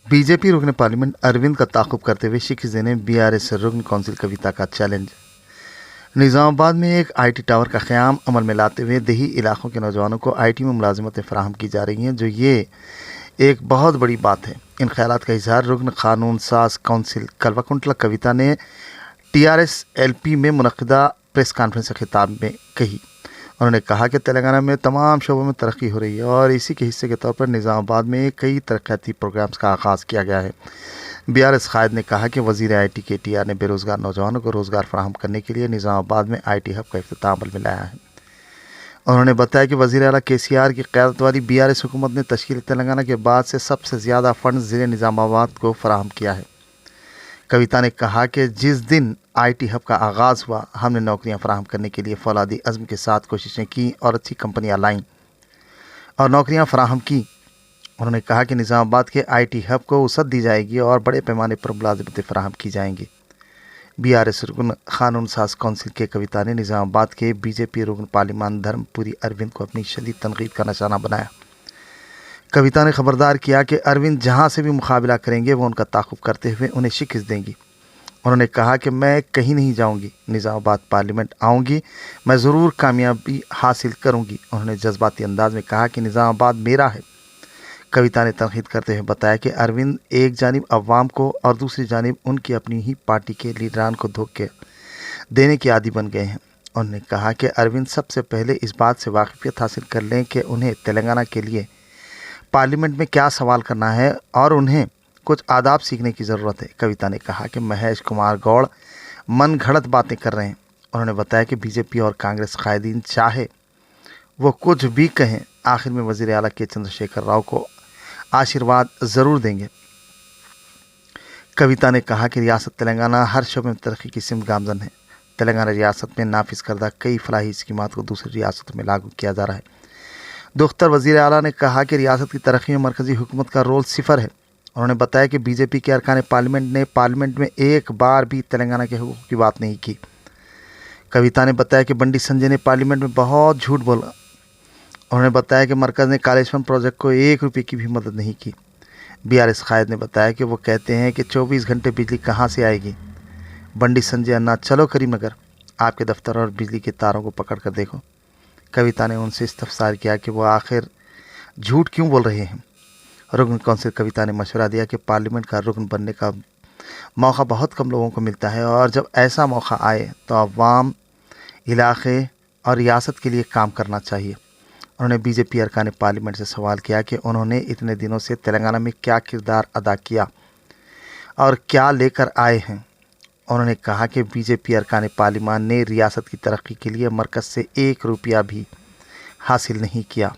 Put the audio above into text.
BJP रुकन parliament Arvind का ताक़ुब करते हुए शिकस्त देने बीआरएस रुकन कौंसिल कविता का चैलेंज। निज़ामाबाद में एक आईटी टावर का क़याम अमल में लाते हुए देही इलाकों के नौजवानों को आईटी में मुलाज़मतें फ़राहम की जा रही हैं, जो ये एक बहुत बड़ी बात है। इन ख़यालात का इज़हार रुकन क़ानून साज़ कौंसिल कल्वाकुंटला कविता ने टीआरएस एलपी में मुनक़्क़दा प्रेस कॉन्फ्रेंस से खिताब में कही। उन्होंने कहा कि तेलंगाना में तमाम शोबों में तरक्की हो रही है और इसी के हिस्से के तौर पर निज़ामाबाद में कई तरक्याती प्रोग्राम्स का आगाज़ किया गया है। बीआरएस कायद ने कहा कि वज़ीर आईटी केटीआर ने बेरोज़गार नौजवानों को रोज़गार फराहम करने के लिए निज़ामाबाद में आईटी हब का इफ्तिताह अमल में लाया है। उन्होंने बताया कि वज़ीर आला केसीआर की क़यादत वाली बीआरएस हुकूमत ने तश्कील तेलंगाना के बाद से सबसे ज़्यादा फ़ंड ज़िले निज़ामाबाद को फराहम किया है। कविता ने कहा कि जिस दिन आईटी हब का आगाज़ हुआ, हमने नौकरियां फराहम करने के लिए फौलादी अज़्म के साथ कोशिशें की और अच्छी कंपनियां लाईं और नौकरियां फराहम की। उन्होंने कहा कि निज़ामाबाद के आईटी हब को वसअत दी जाएगी और बड़े पैमाने पर मुलाज़मतें फराहम की जाएंगी। बीआरएस रुकन क़ानून साज़ कौंसिल के कविता ने निज़ामाबाद के बीजेपी रुकन पार्लियामान धर्मपुरी अरविंद को अपनी शदीद तनक़ीद का निशाना बनाया। कविता ने खबरदार किया कि अरविंद जहां से भी मुकाबला करेंगे वो उनका ताक़ुब करते हुए उन्हें शिकस्त देंगी। उन्होंने कहा कि मैं कहीं नहीं जाऊंगी, निज़ामाबाद पार्लियामेंट आऊंगी, मैं ज़रूर कामयाबी हासिल करूंगी। उन्होंने जज्बाती अंदाज में कहा कि निज़ामाबाद मेरा है। कविता ने तनक़ीद करते हुए बताया कि अरविंद एक जानिब अवाम को और दूसरी जानिब उनकी अपनी ही पार्टी के लीडरान को धोखे देने के आदी बन गए हैं। उन्होंने कहा कि अरविंद सबसे पहले इस बात से वाकिफ़ियत हासिल कर लें कि उन्हें तेलंगाना के लिए पार्लियामेंट में क्या सवाल करना है और उन्हें कुछ आदाब सीखने की ज़रूरत है। कविता ने कहा कि महेश कुमार गौड़ मन घड़त बातें कर रहे हैं। उन्होंने बताया कि बीजेपी और कांग्रेस कायदीन चाहे वो कुछ भी कहें, आखिर में वज़ीर आला के चंद्रशेखर राव को आशीर्वाद ज़रूर देंगे। कविता ने कहा कि रियासत तेलंगाना हर शोबे में तरक्की की सिमत गामज़न है। तेलंगाना रियासत में नाफिज करदा कई फलाही स्कीमात को दूसरी रियासतों में लागू किया जा रहा है। दुख्तर वज़ीर आला ने कहा कि रियासत की तरक्की में मरकज़ी हुकूमत का रोल सिफर है। उन्होंने बताया कि बीजेपी के अरकान पार्लियामेंट ने पार्लियामेंट में एक बार भी तेलंगाना के हुकूक की बात नहीं की। कविता ने बताया कि बंडी संजय ने पार्लियामेंट में बहुत झूठ बोला। उन्होंने बताया कि मरकज़ ने कालेश्वर प्रोजेक्ट को 1 रुपये की भी मदद नहीं की। बीआरएस कायद ने बताया कि वो कहते हैं कि 24 घंटे बिजली कहाँ से आएगी। बंडी संजय अन्ना, चलो करीमनगर, आपके दफ्तर और बिजली के तारों को पकड़ कर देखो। कविता ने उनसे इस्तफसार किया कि वो आखिर झूठ क्यों बोल रहे हैं। रुकन कौंसिल कविता ने मशवरा दिया कि पार्लियामेंट का रुकन बनने का मौका बहुत कम लोगों को मिलता है और जब ऐसा मौका आए तो अवाम, इलाक़े और रियासत के लिए काम करना चाहिए। उन्होंने बीजेपी अरकान पार्लियामेंट से सवाल किया कि उन्होंने इतने दिनों से तेलंगाना में क्या किरदार अदा किया और क्या लेकर आए हैं। उन्होंने कहा कि बीजेपी अरकान पार्लियामान ने रियासत की तरक्की के लिए मरकज़ से 1 रुपया भी हासिल नहीं किया।